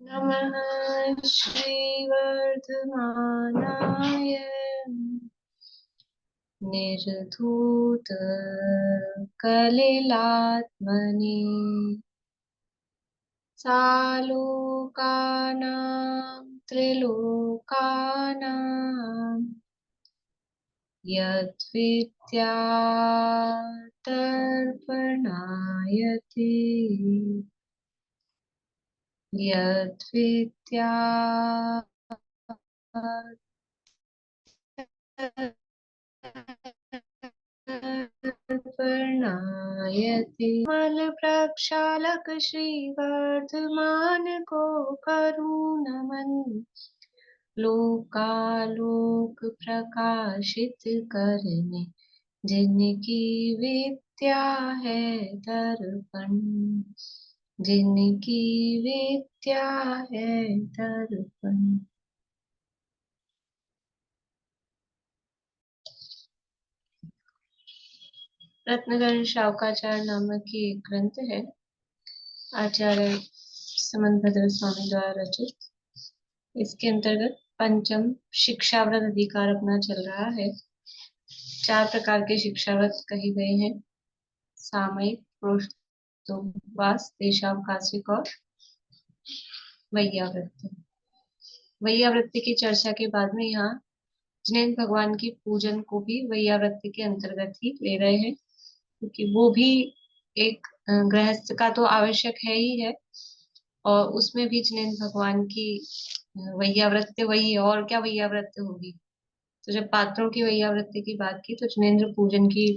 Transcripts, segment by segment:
नमः श्रीवर्धमानाय निर्धूत कलिलात्मने सालोकानां त्रिलोकानां यद्विद्यातर्पणायते यद्विद्या वर्णायते मल प्रक्षालक श्रीवर्धमान को करुणमन लोकालोक प्रकाशित करने जिनकी विद्या है दर्पण जिनकी विद्या है दर्पण। रत्नगण शावकाचार्य नामक की एक ग्रंथ है, आचार्य समंतभद्र स्वामी द्वारा रचित। इसके अंतर्गत पंचम शिक्षाव्रत अधिकार अपना चल रहा है। 4 प्रकार के शिक्षाव्रत कहे गए हैं: सामयिक, प्रोष्ठोपवास, देशावकाशिक और वैयावृत्ति। वैयावृत्ति की चर्चा के बाद में यहाँ जिनेंद्र भगवान की पूजन को भी वैयावृत्ति के अंतर्गत ही ले रहे हैं, क्योंकि वो भी एक गृहस्थ का तो आवश्यक है ही है, और उसमें भी जिनेंद्र भगवान की वैयावृत्ति वही है, और क्या वैयावृत्ति होगी। तो जब पात्रों की वैयावृत्ति की बात की तो जिनेंद्र पूजन की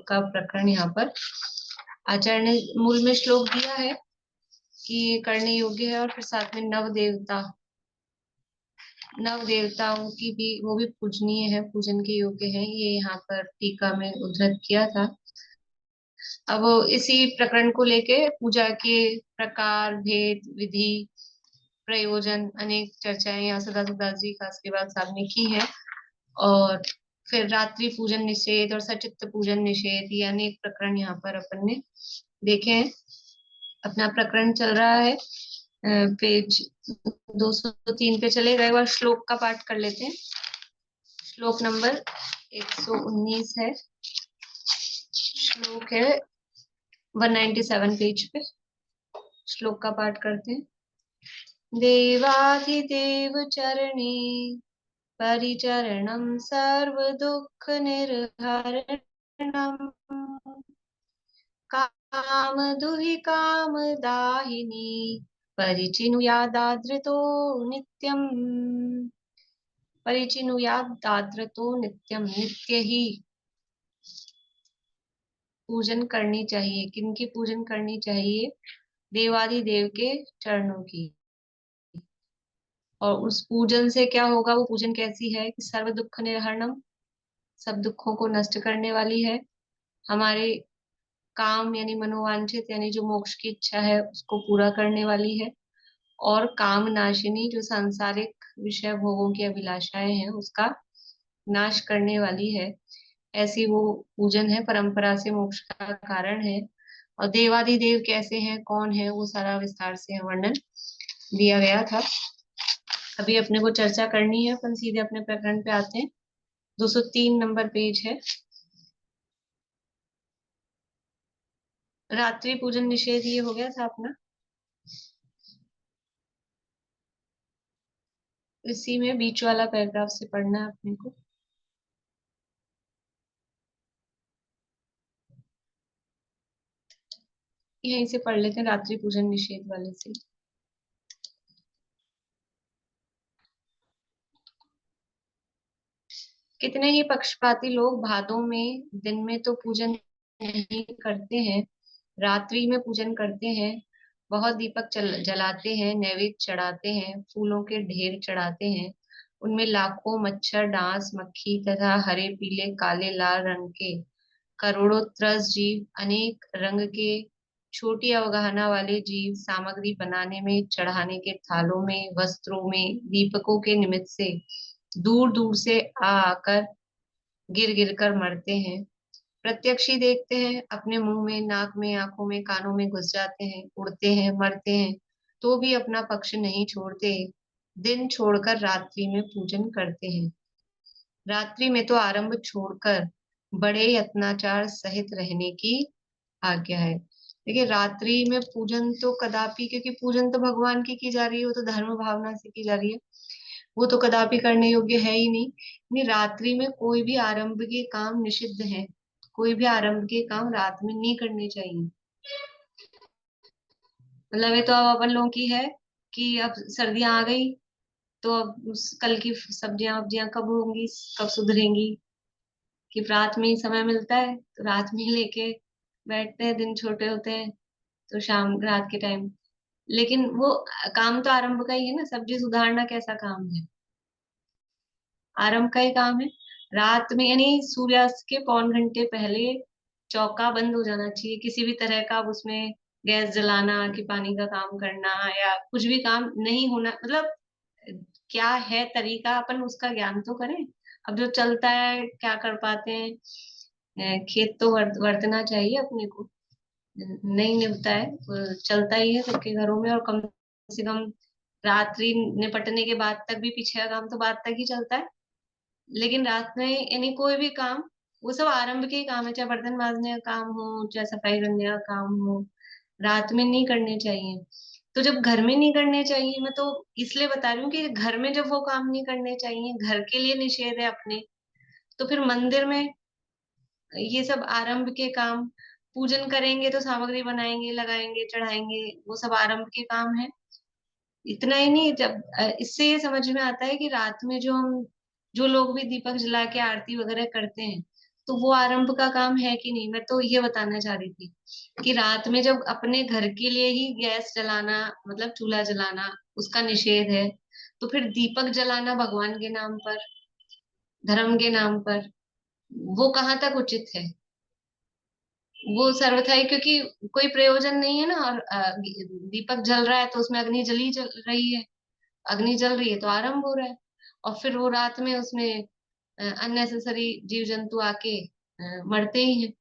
का प्रकरण यहाँ पर आचार्य ने मूल में श्लोक दिया है कि ये करने योग्य है, और फिर साथ में नव देवताओं की भी, वो भी पूजनीय है, पूजन के योग्य है, ये यहाँ पर टीका में उद्धृत किया था। अब इसी प्रकरण को लेके पूजा के प्रकार, भेद, विधि, प्रयोजन, अनेक चर्चाएं यहाँ सदाशिवदास जी खास के बाद साहब ने की है। और फिर रात्रि पूजन निषेध और सचित्त पूजन निषेध, ये अनेक प्रकरण यहाँ पर अपन ने देखे हैं। अपना प्रकरण चल रहा है पेज 203 पे चलेगा। एक बार श्लोक का पाठ कर लेते हैं। श्लोक नंबर 119 है, श्लोक है 197 पेज पे। श्लोक का पाठ करते हैं। देवाधिदेव चरणे परिचरणं सर्व दुख निर्हरणं काम दुहि काम दाहिनी परिचिनुयादादृतो नित्यम् परिचिनुयादादृतो नित्यम। नित्य ही पूजन करनी चाहिए। किनकी पूजन करनी चाहिए? देवाधिदेव के चरणों की। और उस पूजन से क्या होगा? वो पूजन कैसी है कि सर्व दुख निहरणम, सब दुखों को नष्ट करने वाली है। हमारे काम यानी मनोवांछित यानी जो मोक्ष की इच्छा है उसको पूरा करने वाली है। और काम नाशिनी, जो सांसारिक विषय भोगों की अभिलाषाएं हैं उसका नाश करने वाली है। ऐसी वो पूजन है, परंपरा से मोक्ष का कारण है। और देवादिदेव कैसे हैं, कौन है, वो सारा विस्तार से वर्णन दिया गया था। अभी अपने को चर्चा करनी है, अपन सीधे अपने प्रकरण पे आते हैं। 203 नंबर पेज है। रात्रि पूजन निषेध ये हो गया था अपना। इसी में बीच वाला पैराग्राफ से पढ़ना है अपने को। यहीं से पढ़ लेते हैं, रात्रि पूजन निषेध वाले से। कितने ही पक्षपाती लोग भादों में दिन में तो पूजन नहीं करते हैं, रात्रि में पूजन करते हैं। बहुत दीपक जलाते हैं, नैवेद्य चढ़ाते हैं, फूलों के ढेर चढ़ाते हैं। उनमें लाखों मच्छर, डांस, मक्खी तथा हरे, पीले, काले, लाल रंग के करोड़ों त्रस जीव, अनेक रंग के छोटी अवगाहना वाले जीव सामग्री बनाने में, चढ़ाने के थालों में, वस्त्रों में, दीपकों के निमित्त से दूर दूर से आ आकर गिर गिर कर मरते हैं। प्रत्यक्ष ही देखते हैं, अपने मुंह में, नाक में, आंखों में, कानों में घुस जाते हैं, उड़ते हैं, मरते हैं। तो भी अपना पक्ष नहीं छोड़ते, दिन छोड़कर रात्रि में पूजन करते हैं। रात्रि में तो आरंभ छोड़कर बड़े यत्नाचार सहित रहने की आज्ञा है। देखिए रात्रि में पूजन तो कदापि, क्योंकि पूजन तो भगवान की जा रही है, वो तो धर्म भावना से की जा रही है, वो तो कदापि करने योग्य है ही नहीं। नहीं, रात्रि में कोई भी आरंभ के काम निषिद्ध है। कोई भी आरंभ के काम रात में नहीं करने चाहिए। मतलब ये तो अब अपन लोगों की है कि अब सर्दियां आ गई, तो अब कल की सब्जियां वब्जियां कब होंगी, कब सुधरेंगी, कि रात में ही समय मिलता है तो रात में ही लेके बैठते हैं, दिन छोटे होते हैं तो शाम रात के टाइम। लेकिन वो काम तो आरंभ का ही है ना, सब्जी सुधारना कैसा काम है, आरंभ का ही काम है। रात में यानी सूर्यास्त के पौन घंटे पहले चौका बंद हो जाना चाहिए, किसी भी तरह का अब उसमें गैस जलाना कि पानी का काम करना या कुछ भी काम नहीं होना। मतलब क्या है तरीका, अपन उसका ज्ञान तो करें। अब जो चलता है क्या कर पाते हैं, खेत तो वर्तना चाहिए अपने को, नहीं निभता है, चलता ही है सबके घरों में, और कम से कम रात्रि निपटने के बाद तक भी पीछे का काम तो बाद तक ही चलता है। लेकिन रात में यानी कोई भी काम, वो सब आरंभ के ही काम है, चाहे बर्तन मांजने का काम हो, चाहे सफाई करने का काम हो, रात में नहीं करने चाहिए। तो जब घर में नहीं करने चाहिए, मैं तो इसलिए बता रही हूँ कि घर में जब वो काम नहीं करने चाहिए, घर के लिए निषेध है अपने, तो फिर मंदिर में ये सब आरंभ के काम, पूजन करेंगे तो सामग्री बनाएंगे, लगाएंगे, चढ़ाएंगे, वो सब आरंभ के काम है। इतना ही नहीं, जब इससे ये समझ में आता है कि रात में जो लोग भी दीपक जला के आरती वगैरह करते हैं, तो वो आरंभ का काम है कि नहीं। मैं तो ये बताना चाह रही थी कि रात में जब अपने घर के लिए ही गैस जलाना, मतलब चूल्हा जलाना, उसका निषेध है, तो फिर दीपक जलाना भगवान के नाम पर, धर्म के नाम पर, वो कहाँ तक उचित है। वो सर्वथा ही, क्योंकि कोई प्रयोजन नहीं है ना, और दीपक जल रहा है तो उसमें अग्नि जली जल रही है, अग्नि जल रही है तो आरंभ हो रहा है। और फिर वो रात में उसमें अननेसेसरी जीव जंतु आके मरते ही हैं।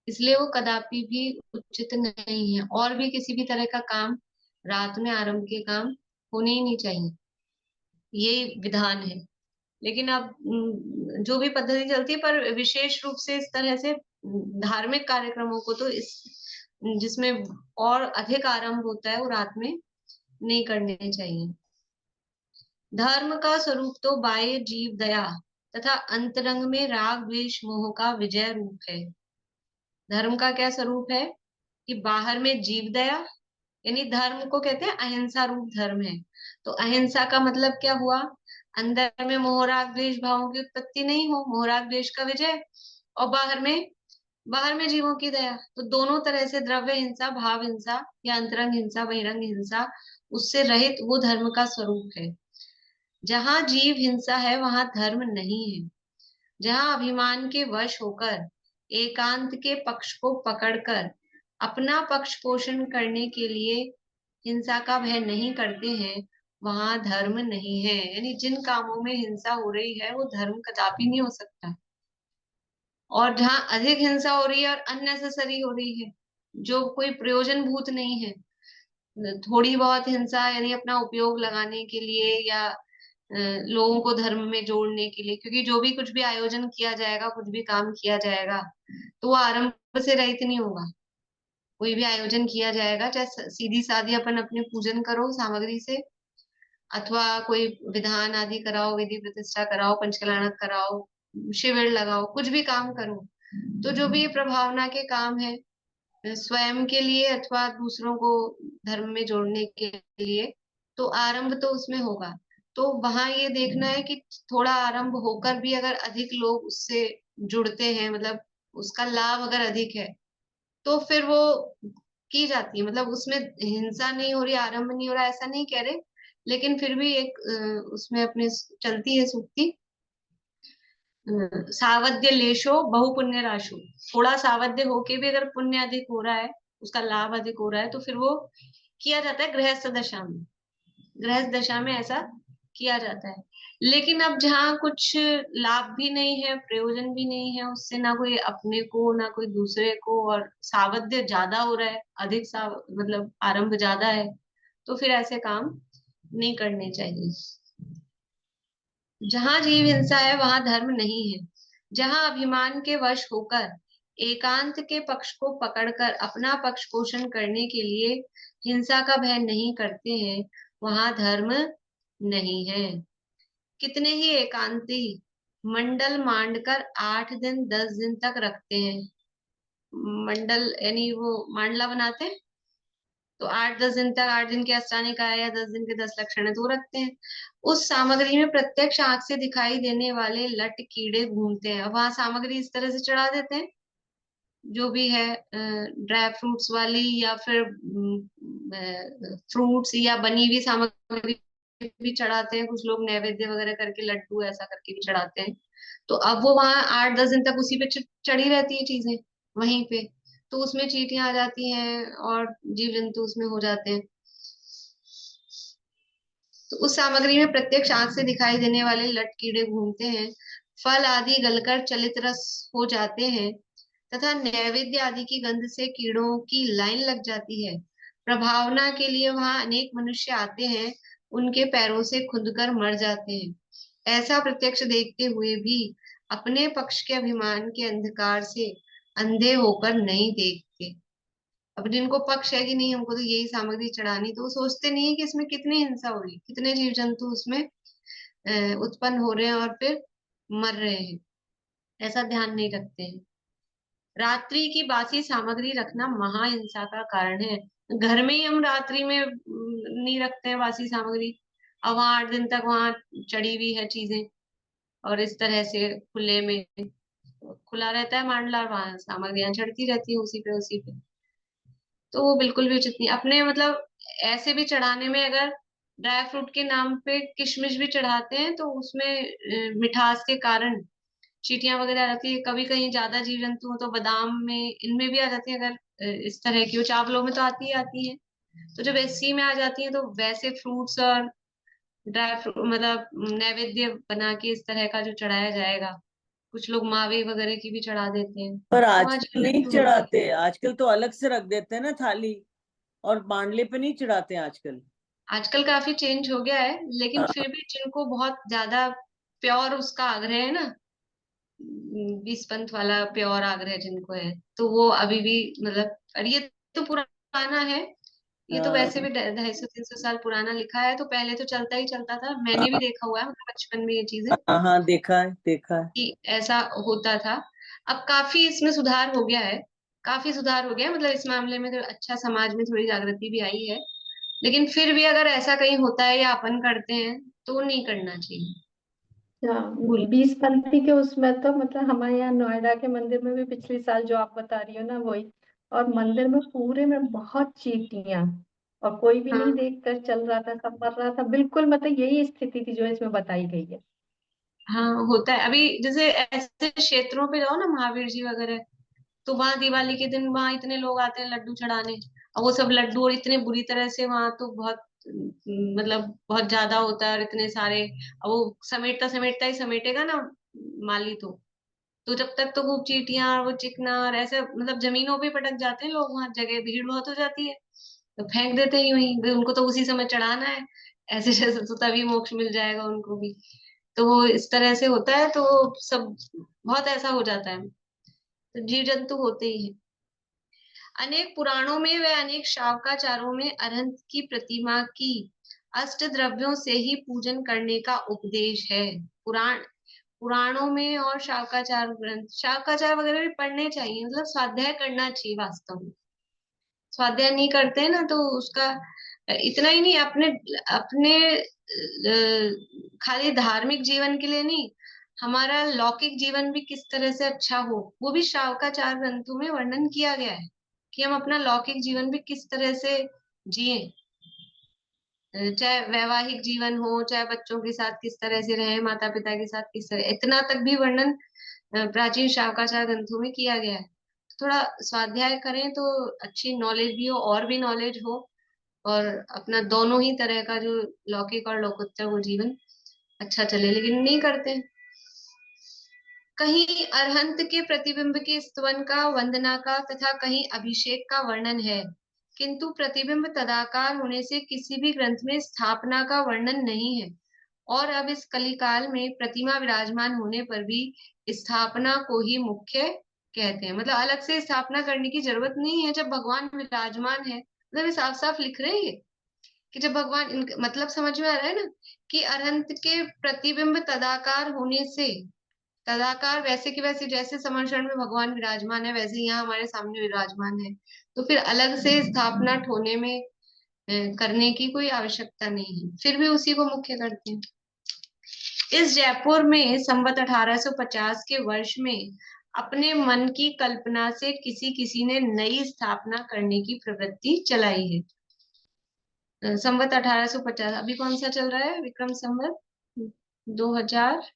इसलिए वो कदापि भी उचित नहीं है, और भी किसी भी तरह का काम रात में आरंभ के काम होने ही नहीं चाहिए, ये विधान है। लेकिन अब जो भी पद्धति चलती है, पर विशेष रूप से इस तरह से धार्मिक कार्यक्रमों को तो इस जिसमें और अधिक आरंभ होता है, वो रात में नहीं करने चाहिए। धर्म का स्वरूप तो बाह्य जीव दया तथा अंतरंग में राग द्वेष मोह का विजय रूप है। धर्म का क्या स्वरूप है कि बाहर में जीव दया, यानी धर्म को कहते हैं अहिंसा रूप धर्म है। तो अहिंसा का मतलब क्या हुआ, अंदर में मोह राग द्वेष भावों की उत्पत्ति नहीं हो, मोह राग द्वेष का विजय, और बाहर में जीवों की दया। तो दोनों तरह से द्रव्य हिंसा, भाव हिंसा या अंतरंग हिंसा, बहिरंग हिंसा, उससे रहित वो धर्म का स्वरूप है। जहां जीव हिंसा है वहां धर्म नहीं है। जहां अभिमान के वश होकर एकांत के पक्ष को पकड़कर अपना पक्ष पोषण करने के लिए हिंसा का भय नहीं करते हैं, वहां धर्म नहीं है। यानी जिन कामों में हिंसा हो रही है वो धर्म कदापि नहीं हो सकता। और जहां अधिक हिंसा हो रही है और अननेसेसरी हो रही है, जो कोई प्रयोजन भूत नहीं है, थोड़ी बहुत हिंसा यानी अपना उपयोग लगाने के लिए या लोगों को धर्म में जोड़ने के लिए, क्योंकि जो भी कुछ भी आयोजन किया जाएगा, कुछ भी काम किया जाएगा, तो वो आरंभ से रहित नहीं होगा। कोई भी आयोजन किया जाएगा, चाहे सीधी सादी अपन अपने पूजन करो सामग्री से, अथवा कोई विधान आदि कराओ, विधि प्रतिष्ठा कराओ, पंचकल्याणक कराओ, शिविर लगाओ, कुछ भी काम करो, तो जो भी ये प्रभावना के काम है, स्वयं के लिए अथवा दूसरों को धर्म में जोड़ने के लिए, तो आरंभ तो उसमें होगा। तो वहां ये देखना है कि थोड़ा आरंभ होकर भी अगर अधिक लोग उससे जुड़ते हैं, मतलब उसका लाभ अगर अधिक है, तो फिर वो की जाती है। मतलब उसमें हिंसा नहीं हो रही, आरंभ नहीं हो रहा, ऐसा नहीं कह रहे, लेकिन फिर भी एक उसमें अपने चलती है सूक्ति, सावध्य लेशो बहु पुण्य राशु। थोड़ा सावध्य होके भी अगर पुण्य अधिक हो रहा है, उसका लाभ अधिक हो रहा है, तो फिर वो किया जाता है गृहस्थ दशा में। गृहस्थ दशा में ऐसा किया जाता है। लेकिन अब जहाँ कुछ लाभ भी नहीं है, प्रयोजन भी नहीं है उससे, ना कोई अपने को ना कोई दूसरे को, और सावध्य ज्यादा हो रहा है, अधिक मतलब आरंभ ज्यादा है, तो फिर ऐसे काम नहीं करने चाहिए। जहां जीव हिंसा है वहां धर्म नहीं है। जहां अभिमान के वश होकर एकांत के पक्ष को पकड़कर अपना पक्ष पोषण करने के लिए हिंसा का भय नहीं करते हैं, वहां धर्म नहीं है। कितने ही एकांती मंडल मांडकर 8 दिन 10 दिन तक रखते हैं। मंडल यानी वो मांडला बनाते हैं, तो 8 10 दिन तक, 8 दिन के अष्टानी का है या 10 दिन के 10 लक्षण है तो वो रखते हैं। उस सामग्री में प्रत्यक्ष आंख से दिखाई देने वाले लट कीड़े घूमते हैं। अब वहां सामग्री इस तरह से चढ़ा देते हैं, जो भी है ड्राई फ्रूट्स वाली या फिर फ्रूट्स या बनी हुई सामग्री भी चढ़ाते हैं। कुछ लोग नैवेद्य वगैरह करके लड्डू ऐसा करके भी चढ़ाते हैं। तो अब वो वहां 8 10 दिन तक उसी पे चढ़ी रहती है चीजें वहीं पे, तो उसमें चींटियां आ जाती हैं और जीव जंतु उसमें हो जाते हैं। तो उस सामग्री में प्रत्यक्ष आंख से दिखाई देने वाले लट कीड़े घूमते हैं। फल आदि गलकर चलित रस हो जाते हैं तथा नैवेद्य आदि की गंध से कीड़ों की लाइन लग जाती है। प्रभावना के लिए वहां अनेक मनुष्य आते हैं, उनके पैरों से खुदकर मर जाते हैं। ऐसा प्रत्यक्ष देखते हुए भी अपने पक्ष के अभिमान के अंधकार से अंधे होकर नहीं देखते। अब जिनको पक्ष है कि नहीं हमको तो यही सामग्री चढ़ानी, तो वो सोचते नहीं है कि इसमें कितनी हिंसा हो रही, कितने जीव जंतु उसमें उत्पन्न हो रहे हैं और फिर मर रहे हैं, ऐसा ध्यान नहीं रखते हैं। रात्रि की बासी सामग्री रखना महाहिंसा का कारण है। घर में ही हम रात्रि में नहीं रखते हैं बासी सामग्री, अब वहां 8 दिन तक वहां चढ़ी हुई है चीजें, और इस तरह से खुले में खुला रहता है मांडला, वहां सामग्रियां चढ़ती रहती है उसी पे उसी पे। तो वो बिल्कुल भी उचित नहीं। अपने मतलब ऐसे भी चढ़ाने में अगर ड्राई फ्रूट के नाम पे किशमिश भी चढ़ाते हैं तो उसमें मिठास के कारण चींटियां वगैरह आ जाती है। कभी कहीं ज्यादा जीव जंतु हो तो बादाम में इनमें भी आ जाती है। अगर इस तरह की, वो चावलों में तो आती ही आती है, तो जब इसी में आ जाती है तो वैसे फ्रूट्स और ड्राई फ्रूट मतलब नैवेद्य बना के इस तरह का जो चढ़ाया जाएगा, कुछ लोग मावे वगैरह की भी चढ़ा देते हैं, पर तो वहाँ आजकल जीव नहीं जंतु होते हैं। चढ़ाते, आजकल तो अलग से रख देते हैं ना थाली, और बांडले पे नहीं चढ़ाते हैं आजकल। आजकल काफी चेंज हो गया है, लेकिन हाँ। फिर भी जिनको बहुत ज्यादा प्योर उसका आग्रह है ना, 20 पंथ वाला प्योर आग्रह जिनको है, तो वो अभी भी मतलब, और ये तो पुराना है, ये तो वैसे हाँ। भी 250 300 साल पुराना लिखा है, तो पहले तो चलता ही चलता था। मैंने भी देखा हुआ है मतलब बचपन में ये चीजें हाँ, हाँ, देखा है, देखा है। कि ऐसा होता था। अब काफी इसमें सुधार हो गया है, काफी सुधार हो गया है, मतलब इस मामले में तो अच्छा, समाज में थोड़ी जागृति भी आई है। लेकिन फिर भी अगर ऐसा कहीं होता है या अपन करते हैं तो नहीं करना चाहिए। हाँ, बोलिए। 20 पंथी के उसमें तो मतलब हमारे यहाँ नोएडा के मंदिर में भी पिछले साल जो आप बता रही हो ना वही, और मंदिर में पूरे में बहुत चींटियां, और कोई भी नहीं हाँ देख कर चल रहा था, सब मर रहा था, बिल्कुल मतलब यही स्थिति थी जो इसमें बताई गई है। हाँ, होता है। अभी जैसे ऐसे क्षेत्रों पे जाओ ना, महावीर जी वगैरह, तो वहां दिवाली के दिन वहां इतने लोग आते हैं लड्डू चढ़ाने, और वो सब लड्डू और इतने बुरी तरह से वहां तो बहुत मतलब बहुत ज्यादा होता है और इतने सारे, अब वो समेटता समेटता ही समेटेगा ना माली, तो जब तक तो खूब चींटियां और वो चिकना और ऐसे मतलब जमीनों पे पटक जाते हैं लोग, वहां जगह भीड़ बहुत हो जाती है, तो फेंक देते हैं यूं ही भाई, उनको तो उसी समय चढ़ाना है, ऐसे जैसे तो तभी मोक्ष मिल जाएगा उनको भी। तो वो इस तरह से होता है, तो सब बहुत ऐसा हो जाता है, तो जीव जंतु होते ही हैं। अनेक पुराणों में व अनेक शावकाचारों में अरहंत की प्रतिमा की अष्ट द्रव्यों से ही पूजन करने का उपदेश है। पुराणों में और शावकाचार ग्रंथ, शावकाचार वगैरह भी पढ़ने चाहिए, मतलब स्वाध्याय करना चाहिए वास्तव में। स्वाध्याय नहीं करते हैं ना तो उसका इतना ही नहीं, अपने अपने खाली धार्मिक जीवन के लिए नहीं, हमारा लौकिक जीवन भी किस तरह से अच्छा हो, वो भी शावकाचार ग्रंथों में वर्णन किया गया है कि हम अपना लौकिक जीवन भी किस तरह से जिए, चाहे वैवाहिक जीवन हो, चाहे बच्चों के साथ किस तरह से रहे, माता पिता के साथ किस तरह, इतना तक भी वर्णन प्राचीन शावकाचार ग्रंथों में किया गया है। थोड़ा स्वाध्याय करें तो अच्छी नॉलेज भी हो और भी नॉलेज हो, और अपना दोनों ही तरह का जो लौकिक और लोकोत्तर वो जीवन अच्छा चले, लेकिन नहीं करते। कहीं अरहंत के प्रतिबिंब के स्तवन का, वंदना का तथा कहीं अभिषेक का वर्णन है। किंतु प्रतिबिंब तदाकार होने से किसी भी ग्रंथ में स्थापना का वर्णन नहीं है। और अब इस कलिकाल में प्रतिमा विराजमान होने पर भी स्थापना को ही मुख्य कहते हैं। मतलब अलग से स्थापना करने की जरूरत नहीं है जब भगवान विराजमान है। मतलब साफ साफ लिख रहे हैं कि जब भगवान मतलब समझ में आ रहा है ना कि अरहंत के प्रतिबिंब तदाकार होने से, तदाकार वैसे कि वैसे जैसे समर्षण में भगवान विराजमान है वैसे यहाँ हमारे सामने विराजमान है, तो फिर अलग से स्थापना होने में करने की कोई आवश्यकता नहीं है, फिर भी उसी को मुख्य करते हैं। इस जयपुर में संवत 1850 के वर्ष में अपने मन की कल्पना से किसी किसी ने नई स्थापना करने की प्रवृत्ति चलाई है। संवत 1850 अभी कौन सा चल रहा है? विक्रम संवत 2081।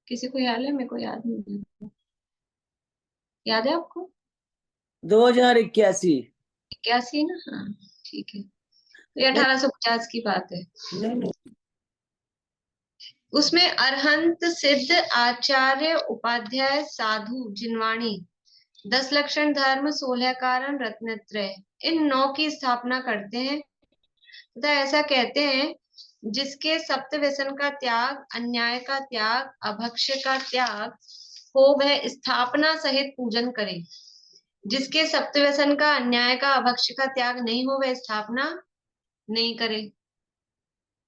किसी को याद है? मेरे को याद नहीं है। याद है आपको? 2081। 81 ना? हाँ ठीक है, तो ये 1850 की बात है। नहीं। उसमें अरहंत, सिद्ध, आचार्य, उपाध्याय, साधु, जिनवाणी, 10 लक्षण धर्म, 16 कारण, रत्नत्रय, इन 9 की स्थापना करते हैं तथा ऐसा कहते हैं जिसके सप्त व्यसन का त्याग, अन्याय का त्याग, अभक्ष्य का त्याग हो वह स्थापना सहित पूजन करे। जिसके सप्त व्यसन का, अन्याय का, अभक्ष्य का त्याग नहीं हो वह स्थापना नहीं करे।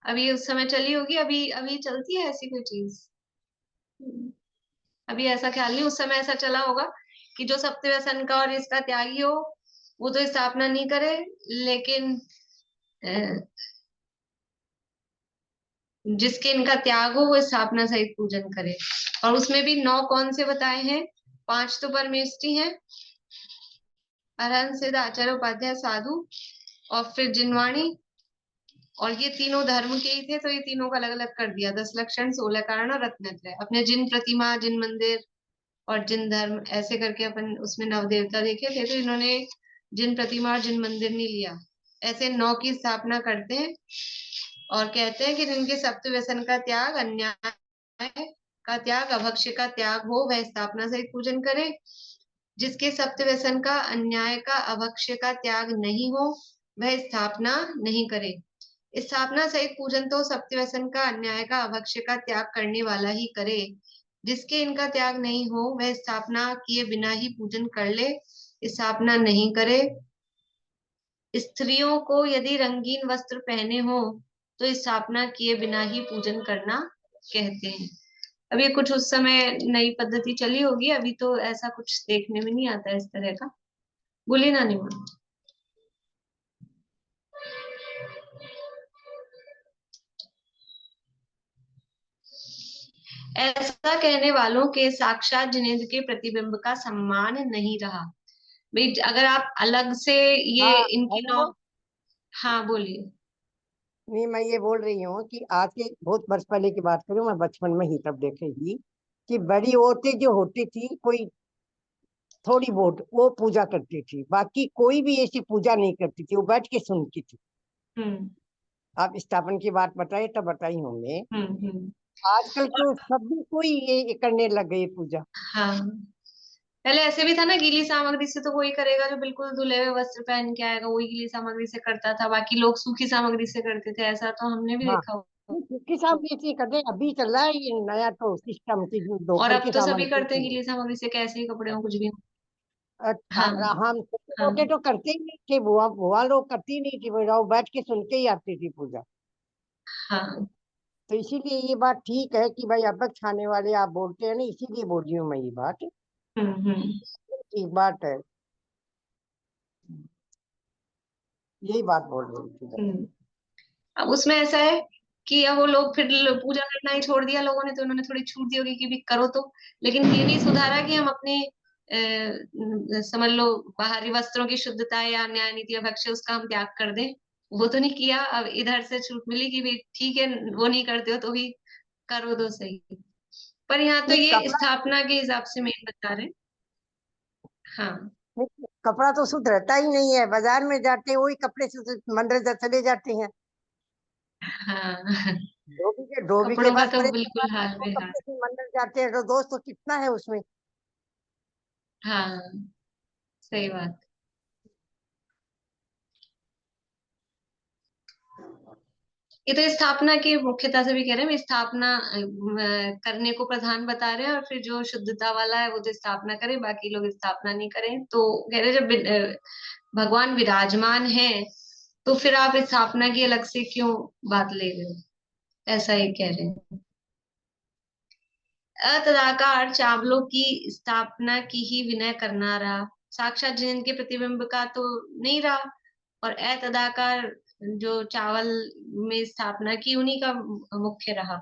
अभी उस समय चली होगी, अभी अभी चलती है ऐसी कोई चीज? अभी ऐसा ख्याल नहीं, उस समय ऐसा चला होगा कि जो सप्त व्यसन का और इसका त्यागी हो वो तो स्थापना नहीं करे, लेकिन जिसके इनका त्याग हो वो स्थापना सहित पूजन करे। और उसमें भी 9 कौन से बताए हैं? 5 तो परमेष्टि हैं, अरहंत, सिद्ध, आचार्य, उपाध्याय, साधु, और फिर जिनवाणी, और ये तीनों धर्म के ही थे तो ये तीनों का अलग अलग कर दिया, 10 लक्षण, 16 कारण और रत्नत्रय। अपने जिन प्रतिमा, जिन मंदिर और जिन धर्म ऐसे करके अपन उसमें नव देवता देखे थे, तो इन्होंने जिन प्रतिमा और जिन मंदिर नहीं लिया, ऐसे 9 की स्थापना करते हैं और कहते हैं कि जिनके सप्त व्यसन का त्याग, अन्याय का त्याग, अभक्ष्य का त्याग हो वह स्थापना सहित पूजन करे। जिसके सप्त व्यसन का, अन्याय का, अभक्ष्य का त्याग नहीं हो वह स्थापना नहीं करे। स्थापना सहित पूजन तो सप्त व्यसन का, अन्याय का, अभक्ष्य का त्याग करने वाला ही करे। जिसके इनका त्याग नहीं हो वह स्थापना किए बिना ही पूजन कर ले, स्थापना नहीं करे। स्त्रियों को यदि रंगीन वस्त्र पहने हो तो स्थापना किए बिना ही पूजन करना कहते हैं। अभी कुछ उस समय नई पद्धति चली होगी, अभी तो ऐसा कुछ देखने में नहीं आता इस तरह का। बोलिए ना निमा। ऐसा कहने वालों के साक्षात जिनेंद्र के प्रतिबिंब का सम्मान नहीं रहा। भाई अगर आप अलग से ये हाँ इनकी हेलो। हाँ बोलिए। नहीं, मैं ये बोल रही हूँ कि आज के बहुत वर्ष पहले की बात करूँ, मैं बचपन में ही तब देखेगी कि बड़ी औरतें जो होती थी, कोई थोड़ी बहुत वो पूजा करती थी, बाकी कोई भी ऐसी पूजा नहीं करती थी, वो बैठ के सुनती थी। हम्म आप स्थापन की बात बताए तब बताई होंगे। हम्म। आजकल तो सभी कोई ये करने लग गए पूजा। हाँ पहले ऐसे भी था ना, गीली सामग्री से तो वही करेगा जो बिल्कुल धुले हुए वस्त्र पहन के आएगा, वही गीली सामग्री से करता था, बाकी लोग सूखी सामग्री से करते थे, ऐसा तो हमने भी हाँ, देखा किस आप ऐसे करते अभी चल रहा है ये नया तो सिस्टम की और दोपहर अब के तो सामान सभी करते हैं से। गीली सामग्री से, कैसे ही कपड़े हो कुछ भी हो। अच्छा, हाँ हम हाँ छोटे तो करते ही नहीं थे, बुआ बुआ लोग करती नहीं थी, वो बैठ के सुन के ही आती थी पूजा। हाँ। तो इसीलिए ये बात ठीक है कि भाई अब खाने वाले आप बोलते हैं ना, इसीलिए बोल रही हूँ मैं ये बात। हम्म। ठीक बात है, यही बात बोल रही थी। हम्म। अब उसमें ऐसा है कि अब वो लोग फिर पूजा करना ही छोड़ दिया लोगों ने, तो उन्होंने थोड़ी छूट दी होगी कि भी करो तो, लेकिन ये नहीं सुधारा कि हम अपने समझ लो बाहरी वस्त्रों की शुद्धता या न्याय नीति अभक्ष्य उसका हम त्याग कर दें, वो तो नहीं किया। अब इधर से छूट मिली कि भी ठीक है वो नहीं करते हो तो भी करो तो सही। पर यहाँ तो नहीं, ये कपड़ा स्थापना के हिसाब से मेन बता रहे हैं। हाँ नहीं, कपड़ा तो शुद्ध रहता ही नहीं है, बाजार में जाते हैं वही कपड़े से मंदिर चले जाते हैं। हाँ धोबी के कपड़ों का पास तो पड़े बिल्कुल हाल वो बेहाल। कपड़े से मंदिर जाते हैं, तो दोस्त तो कितना है उसमें। हाँ, सही बात। ये तो स्थापना की मुख्यता से भी कह रहे हैं, स्थापना करने को प्रधान बता रहे हैं, और फिर जो शुद्धता वाला है वो तो स्थापना करे, बाकी लोग स्थापना नहीं करें। तो कह रहे हैं जब भगवान विराजमान है तो फिर आप स्थापना की अलग से क्यों बात ले रहे हो, ऐसा ही कह रहे हैं। अतदाकार चावलों की स्थापना की ही विनय करना रहा, साक्षात जिनके प्रतिबिंब का तो नहीं रहा, और अतदाकार जो चावल में स्थापना की उन्हीं का मुख्य रहा।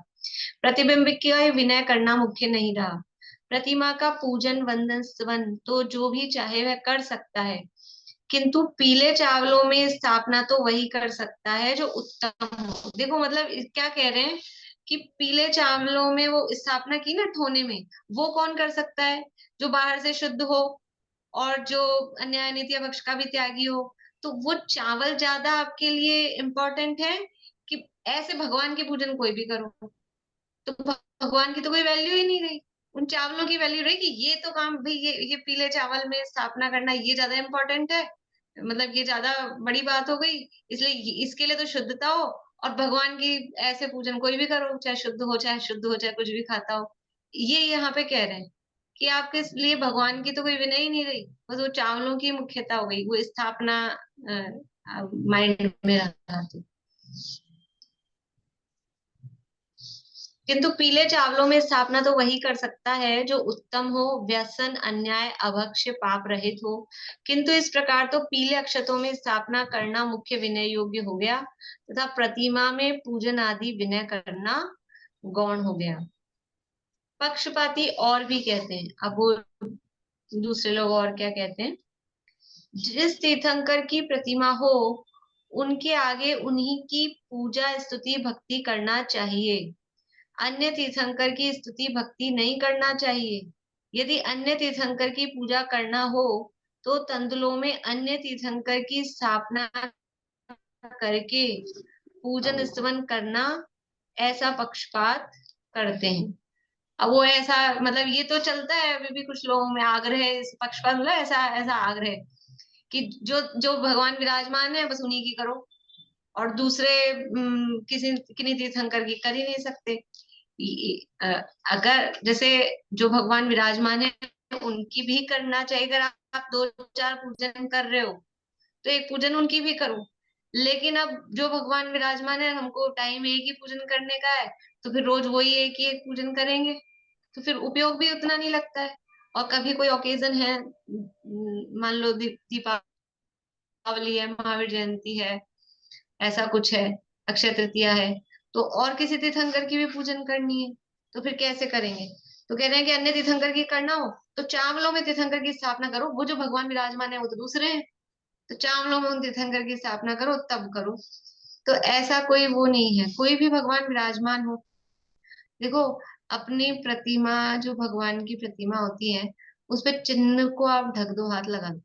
प्रतिबिंब का विनय करना मुख्य नहीं रहा। प्रतिमा का पूजन वंदन स्तवन तो जो भी चाहे वह कर सकता है, किंतु पीले चावलों में स्थापना तो वही कर सकता है जो उत्तम हो। देखो मतलब क्या कह रहे हैं कि पीले चावलों में वो स्थापना की ना ठोने में, वो कौन कर सकता है? जो बाहर से शुद्ध हो और जो अन्याय नीति पक्ष का भी त्यागी हो। तो वो चावल ज्यादा आपके लिए इम्पोर्टेंट है कि ऐसे भगवान के पूजन कोई भी करो? तो भगवान की तो कोई वैल्यू ही नहीं रही, उन चावलों की वैल्यू रही कि ये तो काम भाई, ये पीले चावल में स्थापना करना ये ज्यादा इम्पोर्टेंट है, मतलब ये ज्यादा बड़ी बात हो गई, इसलिए इसके लिए तो शुद्धता हो, और भगवान की ऐसे पूजन कोई भी करो, चाहे शुद्ध हो चाहे शुद्ध हो चाहे कुछ भी खाता हो। ये यहाँ पे कह रहे हैं कि आपके लिए भगवान की तो कोई विनय ही नहीं रही, बस वो चावलों की मुख्यता हो गई, वो स्थापना माइंड में रहा। तो किंतु पीले चावलों में स्थापना तो वही कर सकता है जो उत्तम हो, व्यसन अन्याय अभक्ष्य पाप रहित हो। किंतु इस प्रकार तो पीले अक्षतों में स्थापना करना मुख्य विनय योग्य हो गया, तथा प्रतिमा में पूजन आदि विनय करना गौण हो गया। पक्षपाती और भी कहते हैं, अब वो दूसरे लोग और क्या कहते हैं, जिस तीर्थंकर की प्रतिमा हो उनके आगे उन्हीं की पूजा स्तुति भक्ति करना चाहिए, अन्य तीर्थंकर की स्तुति भक्ति नहीं करना चाहिए। यदि अन्य तीर्थंकर की पूजा करना हो तो तंदुलों में अन्य तीर्थंकर की स्थापना करके पूजन स्तवन करना, ऐसा पक्षपात करते हैं। अब वो ऐसा मतलब ये तो चलता है अभी भी कुछ लोगों में आग्रह है, इस पक्षपात मतलब ऐसा ऐसा आग्रह कि जो जो भगवान विराजमान है बस उन्हीं की करो, और दूसरे किसी किन्हीं तीर्थंकर की कर ही नहीं सकते। अगर जैसे जो भगवान विराजमान है उनकी भी करना चाहिए, अगर आप दो चार पूजन कर रहे हो तो एक पूजन उनकी भी करो। लेकिन अब जो भगवान विराजमान है, हमको टाइम एक ही पूजन करने का है, तो फिर रोज वही एक ही एक पूजन करेंगे, तो फिर उपयोग भी उतना नहीं लगता है। और कभी कोई ओकेजन है, मान लो दीपावली है, महावीर जयंती है, ऐसा कुछ है, अक्षय तृतीया है, तो और किसी तीर्थंकर की भी पूजन करनी है, तो फिर कैसे करेंगे? तो कह रहे हैं कि अन्य तीर्थंकर की करना हो तो चावलों में तीर्थंकर की स्थापना करो, वो जो भगवान विराजमान है वो तो दूसरे हैं, तो चावलों में उन तीर्थंकर की स्थापना करो तब करो। तो ऐसा कोई वो नहीं है, कोई भी भगवान विराजमान हो। देखो, अपनी प्रतिमा, जो भगवान की प्रतिमा होती है उस पे चिन्ह को आप ढक दो, हाथ लगा दो,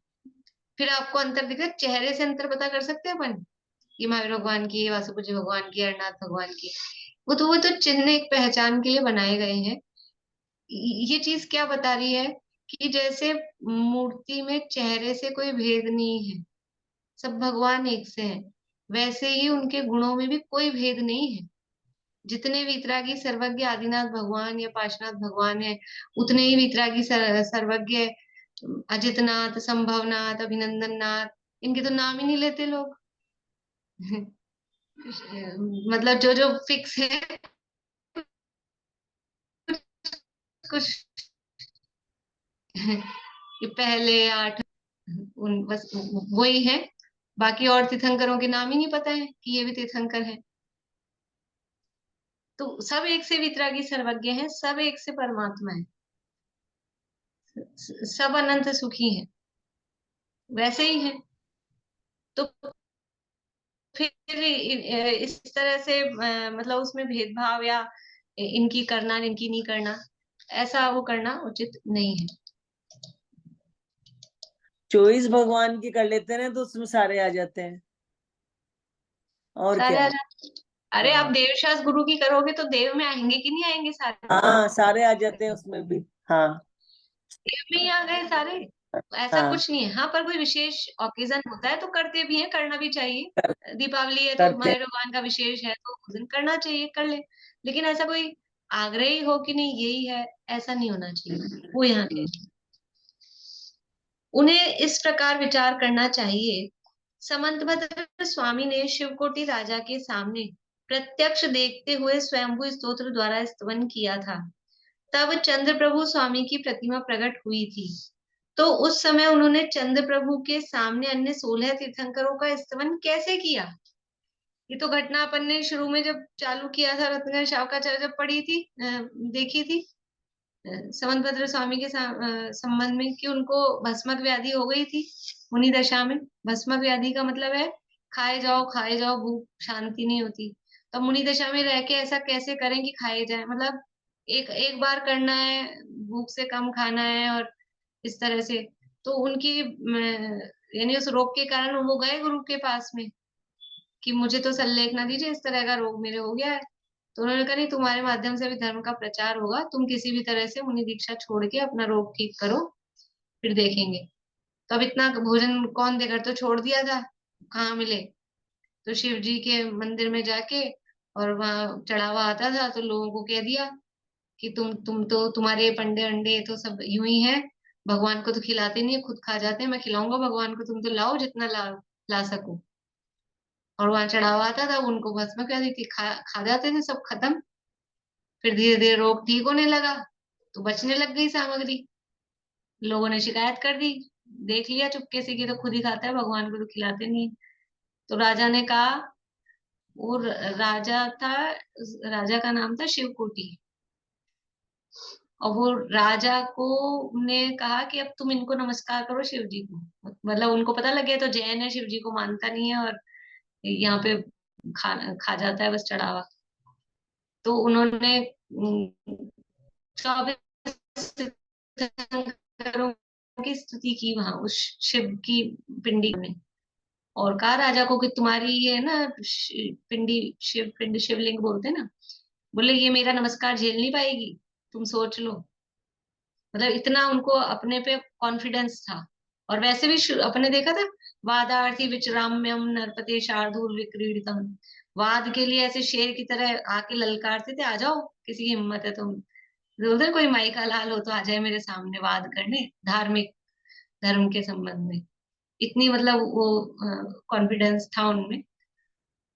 फिर आपको अंतर दिखे, चेहरे से अंतर पता कर सकते हैं अपन, ये महावीर भगवान की, ये वासुपूज्य भगवान की, हरनाथ भगवान की, वो तो चिन्ह एक पहचान के लिए बनाए गए हैं। ये चीज क्या बता रही है कि जैसे मूर्ति में चेहरे से कोई भेद नहीं है, सब भगवान एक से हैं, वैसे ही उनके गुणों में भी कोई भेद नहीं है। जितने वीतरागी सर्वज्ञ आदिनाथ भगवान या पार्श्वनाथ भगवान है, उतने ही वीतरागी सर्वज्ञ अजितनाथ, संभवनाथ, अभिनंदन नाथ, इनके तो नाम ही नहीं लेते लोग। मतलब जो जो फिक्स है कुछ ये पहले 8 उन बस वही है, बाकी और तीर्थंकरों के नाम ही नहीं पता है कि ये भी तीर्थंकर है। तो सब एक से वितरागी सर्वज्ञ हैं, सब एक से परमात्मा है, सब अनंत सुखी हैं, वैसे ही है। तो फिर इस तरह से मतलब उसमें भेदभाव या इनकी करना इनकी नहीं करना, ऐसा वो करना उचित नहीं है। चॉइस भगवान की कर लेते हैं तो उसमें सारे आ जाते हैं, और सारे क्या। आ जाते। अरे आप हाँ देवशास्त्र गुरु की करोगे तो देव में आएंगे कि नहीं आएंगे सारे? हाँ, सारे आ जाते हैं उसमें भी। हाँ में ही आ गए सारे। ऐसा हाँ कुछ नहीं है। हाँ, पर कोई विशेष ओकेजन होता है तो करते भी हैं, करना भी चाहिए। दीपावली है तो करते हमारे भगवान का विशेष है तो उस दिन करना चाहिए, कर ले। लेकिन ऐसा कोई आग्रही हो कि नहीं यही है, ऐसा नहीं होना चाहिए। वो यहाँ के उन्हें इस प्रकार विचार करना चाहिए। समंतभद्र स्वामी ने शिवकोटि राजा के सामने प्रत्यक्ष देखते हुए स्वयंभू स्तोत्र द्वारा स्तवन किया था। तब चंद्र प्रभु स्वामी की प्रतिमा प्रकट हुई थी। तो उस समय उन्होंने चंद्र प्रभु के सामने अन्य 16 तीर्थंकरों का स्तवन कैसे किया? ये तो घटना अपन ने शुरू में जब चालू किया था, रत्नगर शावकाचार्य जब पढ़ी थी, देखी थी, समंतभद्र स्वामी के संबंध में कि उनको भस्मक व्याधि हो गई थी मुनि दशा में। भस्मक व्याधि का मतलब है खाए जाओ भूख शांति नहीं होती। तो मुनि दशा में रह के ऐसा कैसे करें कि खाए जाए, मतलब एक एक बार करना है, भूख से कम खाना है, और इस तरह से। तो उनकी यानी उस रोग के कारण वो गए गुरु के पास में कि मुझे तो सल्लेख ना दीजिए, इस तरह का रोग मेरे हो गया है। तो उन्होंने कहा नहीं, तुम्हारे माध्यम से भी धर्म का प्रचार होगा, तुम किसी भी तरह से मुनि दीक्षा छोड़ के अपना रोग ठीक करो, फिर देखेंगे। तो अब इतना भोजन कौन देगा, तो छोड़ दिया था, कहाँ मिले। तो शिव जी के मंदिर में जाके और वहां चढ़ावा आता था तो लोगों को कह दिया कि तुम तो तुम्हारे पंडे अंडे तो सब यूं ही है, भगवान को तो खिलाते नहीं है, खुद खा जाते हैं, मैं खिलाऊंगा भगवान को, तुम तो लाओ जितना ला सको। और वहां चढ़ावा आता था, उनको भस्म कर दी थी, खा जाते थे सब खत्म। फिर धीरे धीरे रोग ठीक होने लगा तो बचने लग गई सामग्री। लोगों ने शिकायत कर दी, देख लिया चुपके से कि तो खुद ही खाता है, भगवान को तो खिलाते नहीं। तो राजा ने कहा, वो राजा था, राजा का नाम था शिवकोटि। और वो राजा को ने कहा कि अब तुम इनको नमस्कार करो शिव जी को। मतलब उनको पता लग गया तो जैन है, शिव जी को मानता नहीं है, और यहाँ पे खा जाता है बस चढ़ावा। तो उन्होंने 24 तीर्थंकरों की स्तुति की वहां उस शिव की पिंडी में, और कहा राजा को कि तुम्हारी ये ना पिंडी, शिव पिंडी शिवलिंग बोलते हैं ना, बोले ये मेरा नमस्कार झेल नहीं पाएगी, तुम सोच लो। मतलब इतना उनको अपने पे कॉन्फिडेंस था। और वैसे भी अपने देखा था, वादार्थी विचराम्यम नरपते शार्दूल विक्रीडितम। वाद के लिए ऐसे शेर की तरह आके ललकारते थे, आ जाओ किसी की हिम्मत है तो। उधर कोई माई का लाल हो तो आ जाए मेरे सामने वाद करने, धार्मिक धर्म के संबंध में। इतनी मतलब वो कॉन्फिडेंस था उनमें।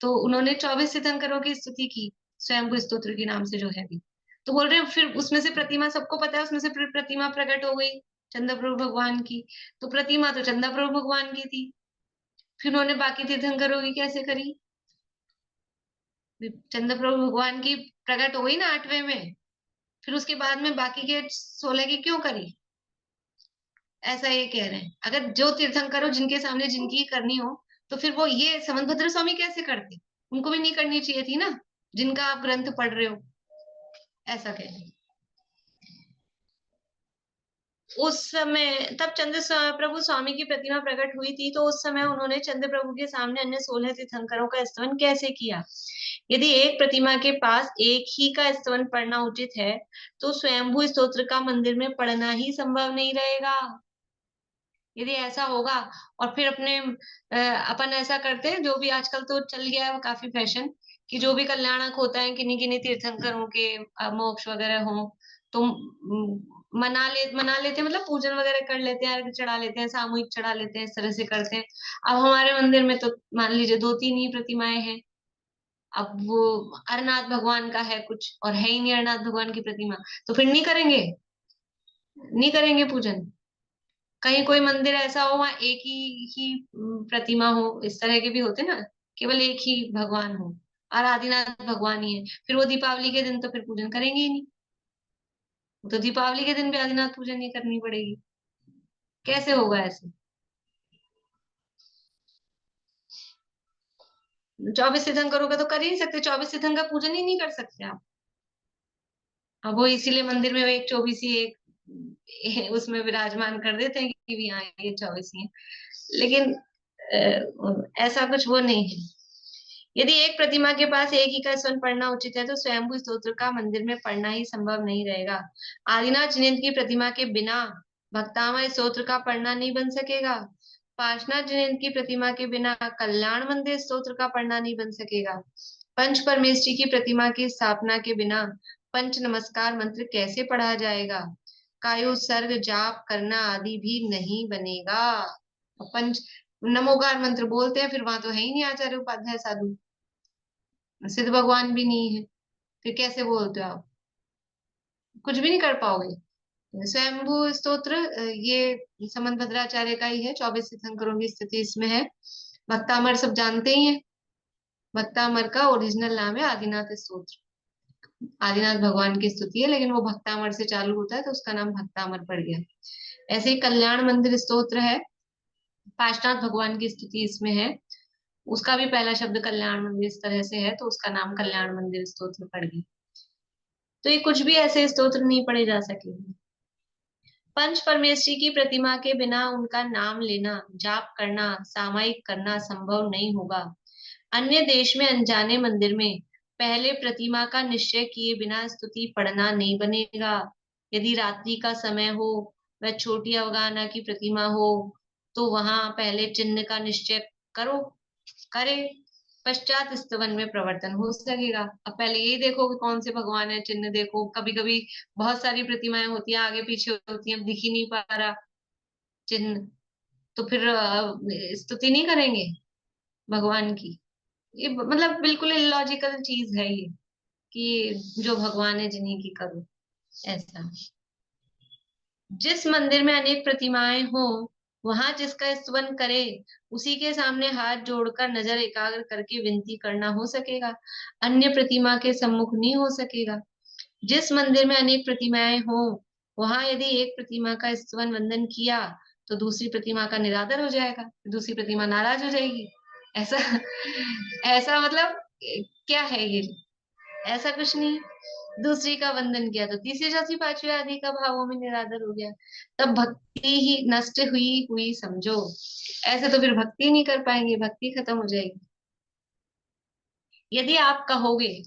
तो उन्होंने 24 तीर्थंकरों की स्तुति की, स्वयंभू स्तोत्र के नाम से जो है भी। तो बोल रहे हैं फिर उसमें से प्रतिमा, सबको पता है उसमें से प्रतिमा प्रकट हो गई चंद्रप्रभु भगवान की। तो प्रतिमा तो चंद्रप्रभु भगवान की थी, फिर उन्होंने बाकी तीर्थंकरों की कैसे करी? चंद्रप्रभु भगवान की प्रकट हो गई ना 8वें में, फिर उसके बाद में बाकी के 16 की क्यों करी? ऐसा ये कह रहे हैं। अगर जो तीर्थंकर हो जिनके सामने जिनकी करनी हो, तो फिर वो ये समंतभद्र स्वामी कैसे करते? उनको भी नहीं करनी चाहिए थी ना, जिनका आप ग्रंथ पढ़ रहे हो। ऐसा कह रहे हैं। उस समय तब प्रभु स्वामी की प्रतिमा प्रकट हुई थी, तो उस समय उन्होंने चंद्र प्रभु के सामने अन्य 16 तीर्थंकरों का स्तवन कैसे किया? यदि एक प्रतिमा के पास एक ही का स्तवन पढ़ना उचित है, तो स्वयंभू स्तोत्र का मंदिर में पढ़ना ही संभव नहीं रहेगा। यदि ऐसा होगा, और फिर अपन ऐसा करते हैं, जो भी आजकल तो चल गया है वो काफी फैशन, कि जो भी कल्याणक होता है किन्हीं किन्हीं तीर्थंकरों के मोक्ष वगैरह हो, तो मना लेते हैं, मतलब पूजन वगैरह कर लेते हैं, अर्घ चढ़ा लेते हैं, सामूहिक चढ़ा लेते हैं, इस तरह से करते हैं। अब हमारे मंदिर में तो मान लीजिए 2-3 ही प्रतिमाएं हैं। अब वो अरनाथ भगवान का है कुछ, और है ही नहीं अरनाथ भगवान की प्रतिमा, तो फिर नहीं करेंगे पूजन। कहीं कोई मंदिर ऐसा हो वहां एक ही प्रतिमा हो, इस तरह के भी होते ना, केवल एक ही भगवान हो, और आदिनाथ भगवान ही है, फिर वो दीपावली के दिन तो फिर पूजन करेंगे ही नहीं। तो दीपावली के दिन भी आदिनाथ पूजन नहीं करनी पड़ेगी, कैसे होगा ऐसे? 24 तीर्थंकरों का तो कर ही नहीं सकते, 24 तीर्थंकर का पूजन ही नहीं कर सकते आप। अब वो इसीलिए मंदिर में वो एक 24 एक उसमें विराजमान कर देते हैं कि भी हाँ ये 24 है। लेकिन ऐसा कुछ वो नहीं है। यदि एक प्रतिमा के पास एक ही का स्वर्ण पढ़ना उचित है, तो स्वयंभू स्तोत्र का मंदिर में पढ़ना ही संभव नहीं रहेगा। आदिनाथ जिनेन्द्र की प्रतिमा के बिना भक्तामय स्तोत्र का पढ़ना नहीं बन सकेगा। पार्श्वनाथ जिनेन्द्र की प्रतिमा के बिना कल्याण मंदिर स्तोत्र का पढ़ना नहीं बन सकेगा। पंच परमेष्ठी की प्रतिमा की स्थापना के बिना पंच नमस्कार मंत्र कैसे पढ़ा जाएगा। कायु सर्ग जाप करना आदि भी नहीं बनेगा। पंच नमोकार मंत्र बोलते हैं, फिर वहां तो है ही नहीं आचार्य उपाध्याय साधु, सिद्ध भगवान भी नहीं है, फिर कैसे बोलते हो आप, कुछ भी नहीं कर पाओगे। स्वयंभू स्तोत्र ये समंत भद्राचार्य का ही है, 24 तीर्थंकरों की स्थिति इसमें है। भक्तामर सब जानते ही हैं, भक्तामर का ओरिजिनल नाम है आदिनाथ स्तोत्र। आदिनाथ भगवान की स्तुति है, लेकिन वो भक्तामर से चालू होता है तो उसका नाम भक्तामर पड़ गया। ऐसे ही कल्याण मंदिर स्तोत्र है, पार्श्वनाथ भगवान की स्तुति इसमें है, उसका भी पहला शब्द कल्याण मंदिर इस तरह से है, तो उसका नाम कल्याण मंदिर स्तोत्र पड़ गया। तो ये कुछ भी ऐसे स्तोत्र नहीं पढ़े जा सकेंगे। पंच परमेष्ठी की प्रतिमा के बिना उनका नाम लेना, जाप करना, सामायिक करना संभव नहीं होगा। अन्य देश में अनजाने मंदिर में पहले प्रतिमा का निश्चय किए बिना स्तुति पढ़ना नहीं बनेगा। यदि रात्रि का समय हो, वह छोटी अवगाहना की प्रतिमा हो, तो वहां पहले चिन्ह का निश्चय करे, पश्चात स्तवन में प्रवर्तन हो सकेगा। अब पहले यही देखो कि कौन से भगवान है, चिन्ह देखो। कभी कभी बहुत सारी प्रतिमाएं होती हैं, आगे पीछे होती हैं, दिख ही नहीं पा रहा चिन्ह, तो फिर स्तुति नहीं करेंगे भगवान की। ये मतलब बिल्कुल इलॉजिकल चीज है ये, कि जो भगवान है जिन्हीं की करो, ऐसा। जिस मंदिर में अनेक प्रतिमाएं हो, वहां जिसका स्तवन करे, उसी के सामने हाथ जोड़कर नजर एकाग्र करके विनती करना हो सकेगा, अन्य प्रतिमा के सम्मुख नहीं हो सकेगा। जिस मंदिर में अनेक प्रतिमाएं हो, वहां यदि एक प्रतिमा का स्तवन वंदन किया तो दूसरी प्रतिमा का निरादर हो जाएगा, दूसरी प्रतिमा नाराज हो जाएगी। ऐसा ऐसा मतलब क्या है ये, ऐसा कुछ नहीं। दूसरी का वंदन किया तो तीसरी चौथी पांचवी आदि का भावों में निरादर हो गया, तब भक्ति ही नष्ट हुई समझो। ऐसे तो फिर भक्ति नहीं कर पाएंगे, भक्ति खत्म हो जाएगी। यदि आप कहोगे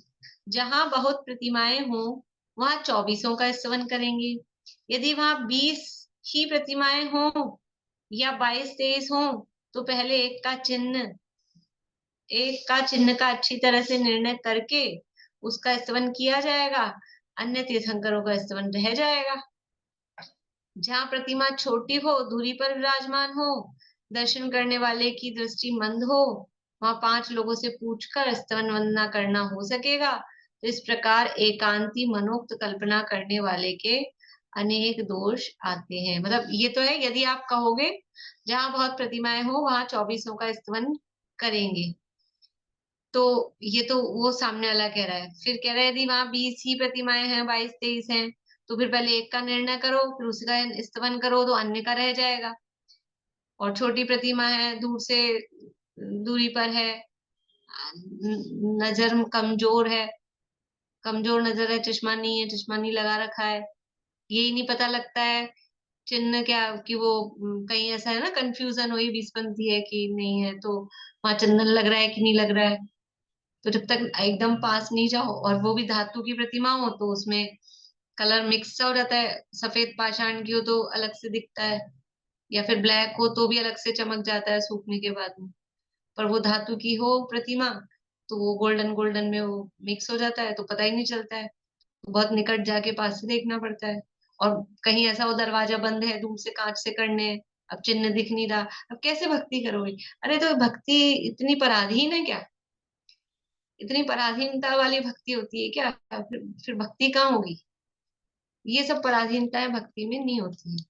जहां बहुत प्रतिमाएं हो वहां 24 का स्तवन करेंगे, यदि वहां 20 ही प्रतिमाएं हो या 22-23 हो, तो पहले एक का चिन्ह का अच्छी तरह से निर्णय करके उसका स्तवन किया जाएगा, अन्य तीर्थंकरों का स्तवन रह जाएगा। जहां प्रतिमा छोटी हो, दूरी पर विराजमान हो, दर्शन करने वाले की दृष्टि मंद हो, वहां 5 लोगों से पूछकर स्तवन वंदना करना हो सकेगा। तो इस प्रकार एकांती मनोक्त कल्पना करने वाले के अनेक दोष आते हैं। मतलब ये तो है, यदि आप कहोगे जहां बहुत प्रतिमाएं हो वहां 24 का स्तवन करेंगे, तो ये तो वो सामने वाला कह रहा है। फिर कह रहा है यदि वहां 20 ही प्रतिमाएं हैं, 22-23 हैं, तो फिर पहले एक का निर्णय करो, फिर उसका स्तवन करो, तो अन्य का रह जाएगा। और छोटी प्रतिमा है, दूरी पर है, नजर कमजोर है, कमजोर नजर है, चश्मा नहीं है, चश्मा नहीं लगा रखा है, यही नहीं पता लगता है चिन्ह क्या, कि वो कहीं ऐसा है ना, कंफ्यूजन हुई 20-25 है कि नहीं है, तो वहां चंदन लग रहा है कि नहीं लग रहा है। तो जब तक एकदम पास नहीं जाओ, और वो भी धातु की प्रतिमा हो तो उसमें कलर मिक्स हो जाता है, सफेद पाषाण की हो तो अलग से दिखता है, या फिर ब्लैक हो तो भी अलग से चमक जाता है सूखने के बाद में। पर वो धातु की हो प्रतिमा तो वो गोल्डन गोल्डन में वो मिक्स हो जाता है, तो पता ही नहीं चलता है, तो बहुत निकट जाके पास से देखना पड़ता है। और कहीं ऐसा हो दरवाजा बंद है, दूर से कांच से करने हैं, अब चिन्ह दिख नहीं रहा, अब कैसे भक्ति करोगे। अरे तो भक्ति इतनी पराधीन है क्या, इतनी पराधीनता वाली भक्ति होती है क्या, फिर भक्ति कहाँ होगी। ये सब पराधीनताएं भक्ति में नहीं होती है।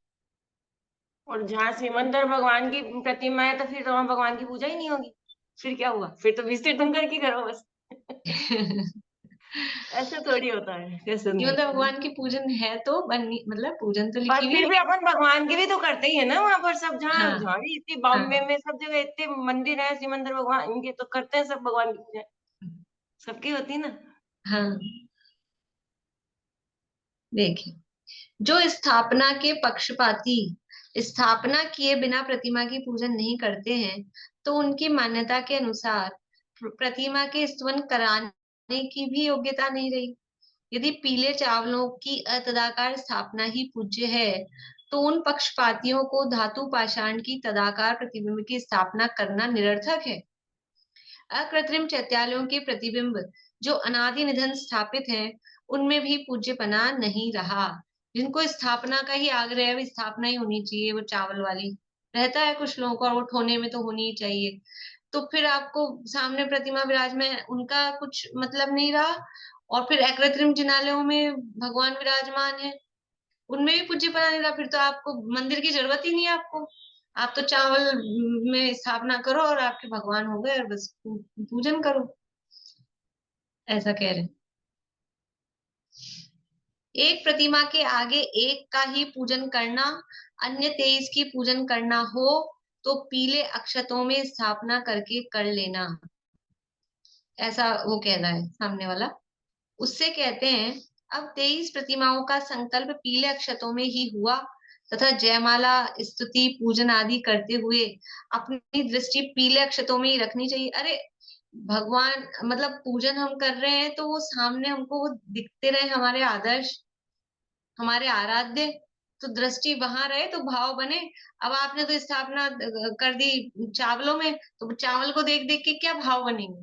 और जहाँ सिमंदर भगवान की प्रतिमा है तो फिर तो वहां भगवान की पूजा ही नहीं होगी, फिर क्या हुआ, फिर तो विजिट तुम करके करो बस। ऐसे थोड़ी होता है, कैसे नहीं मतलब होता है। भगवान की पूजन है तो बनी, मतलब पूजन तो पर लिखी हुई फिर है। भी अपन भगवान के भी तो करते ही है ना वहां पर, सब जहाँ हाँ जहाँ भी इतनी हाँ बॉम्बे में सब जगह इतने मंदिर है सिमंदर भगवान इनके, तो करते हैं सब भगवान की पूजा, सबकी होती है ना। हाँ। देखिए, जो स्थापना के पक्षपाती स्थापना किए बिना प्रतिमा की पूजन नहीं करते हैं, तो उनकी मान्यता के अनुसार प्रतिमा के स्तवन कराने की भी योग्यता नहीं रही। यदि पीले चावलों की अतदाकार स्थापना ही पूज्य है, तो उन पक्षपातियों को धातु पाषाण की तदाकार प्रतिबिंब की स्थापना करना निरर्थक है। अकृत्रिम चैत्यालयों के प्रतिबिंब जो अनादि निधन स्थापित हैं, उनमें भी पूज्यपना नहीं रहा। जिनको स्थापना का ही आग्रह है, वो स्थापना ही होनी चाहिए, वो चावल वाली रहता है कुछ लोगों को, और वो ठोने में तो होनी ही चाहिए। तो फिर आपको सामने प्रतिमा विराजमान, उनका कुछ मतलब नहीं रहा। और फिर अकृत्रिम जिनालयों में भगवान विराजमान है, उनमें भी पूज्यपना नहीं रहा। फिर तो आपको मंदिर की जरूरत ही नहीं है। आप तो चावल में स्थापना करो और आपके भगवान हो गए, और बस पूजन करो, ऐसा कह रहे हैं। एक प्रतिमा के आगे एक का ही पूजन करना, अन्य 23 की पूजन करना हो तो पीले अक्षतों में स्थापना करके कर लेना, ऐसा वो कह रहा है सामने वाला। उससे कहते हैं, अब 23 प्रतिमाओं का संकल्प पीले अक्षतों में ही हुआ तथा जयमाला, स्तुति, पूजन आदि करते हुए अपनी दृष्टि पीले अक्षतों में ही रखनी चाहिए। अरे भगवान, मतलब पूजन हम कर रहे हैं तो वो सामने हमको वो दिखते रहे, हमारे आदर्श, हमारे आराध्य, तो दृष्टि वहां रहे तो भाव बने। अब आपने तो स्थापना कर दी चावलों में, तो चावल को देख देख के क्या भाव बनेंगे?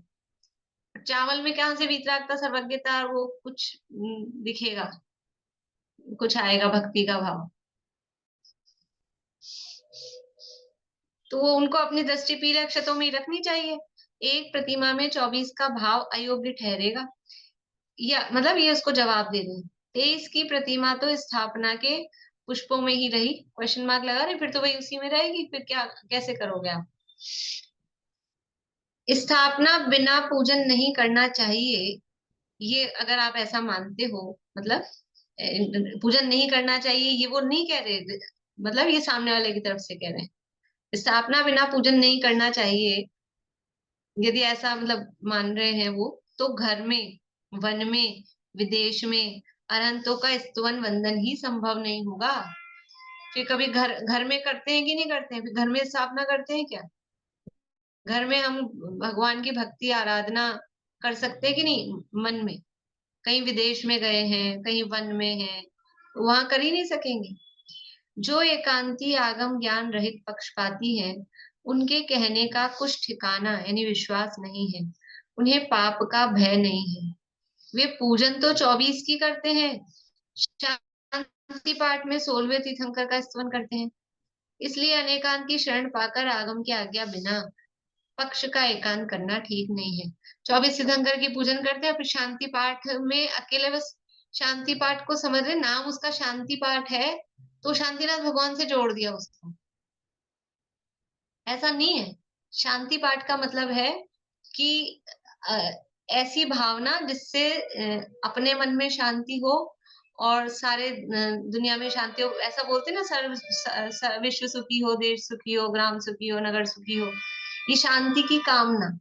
चावल में कहाँ से वीतरागता, सर्वज्ञता, वो कुछ दिखेगा, कुछ आएगा भक्ति का भाव? तो वो उनको अपनी दृष्टि पीले अक्षतों में ही रखनी चाहिए। एक प्रतिमा में 24 का भाव अयोग्य ठहरेगा, या मतलब ये उसको जवाब दे दें। 23 की प्रतिमा तो स्थापना के पुष्पों में ही रही, क्वेश्चन मार्क लगा रहे, फिर तो वही उसी में रहेगी, फिर क्या कैसे करोगे आप? स्थापना बिना पूजन नहीं करना चाहिए, ये अगर आप ऐसा मानते हो, मतलब पूजन नहीं करना चाहिए, ये वो नहीं कह रहे, मतलब ये सामने वाले की तरफ से कह रहे हैं। स्थापना बिना पूजन नहीं करना चाहिए, यदि ऐसा मतलब मान रहे हैं वो, तो घर में, वन में, विदेश में अनंतों का स्तवन वंदन ही संभव नहीं होगा। फिर कभी घर घर में करते हैं कि नहीं करते हैं? फिर घर में स्थापना करते हैं क्या? घर में हम भगवान की भक्ति आराधना कर सकते हैं कि नहीं मन में? कहीं विदेश में गए हैं, कहीं वन में हैं, वहां कर ही नहीं सकेंगे। जो एकांती आगम ज्ञान रहित पक्षपाती हैं, उनके कहने का कुछ ठिकाना यानी विश्वास नहीं है, उन्हें पाप का भय नहीं है। वे पूजन तो 24 की करते हैं, शांति पाठ में 16वें तीर्थंकर का स्तवन करते हैं। इसलिए अनेकांत की शरण पाकर आगम की आज्ञा बिना पक्ष का एकांत करना ठीक नहीं है। 24 तीर्थंकर की पूजन करते हैं, फिर शांति पाठ में अकेले बस शांति पाठ को समझ रहे, नाम उसका शांति पाठ है तो शांतिनाथ भगवान से जोड़ दिया उसको, ऐसा नहीं है। शांति पाठ का मतलब है कि ऐसी भावना जिससे अपने मन में शांति हो और सारे दुनिया में शांति हो। ऐसा बोलते हैं ना, विश्व सुखी हो, देश सुखी हो, ग्राम सुखी हो, नगर सुखी हो, ये शांति की कामना।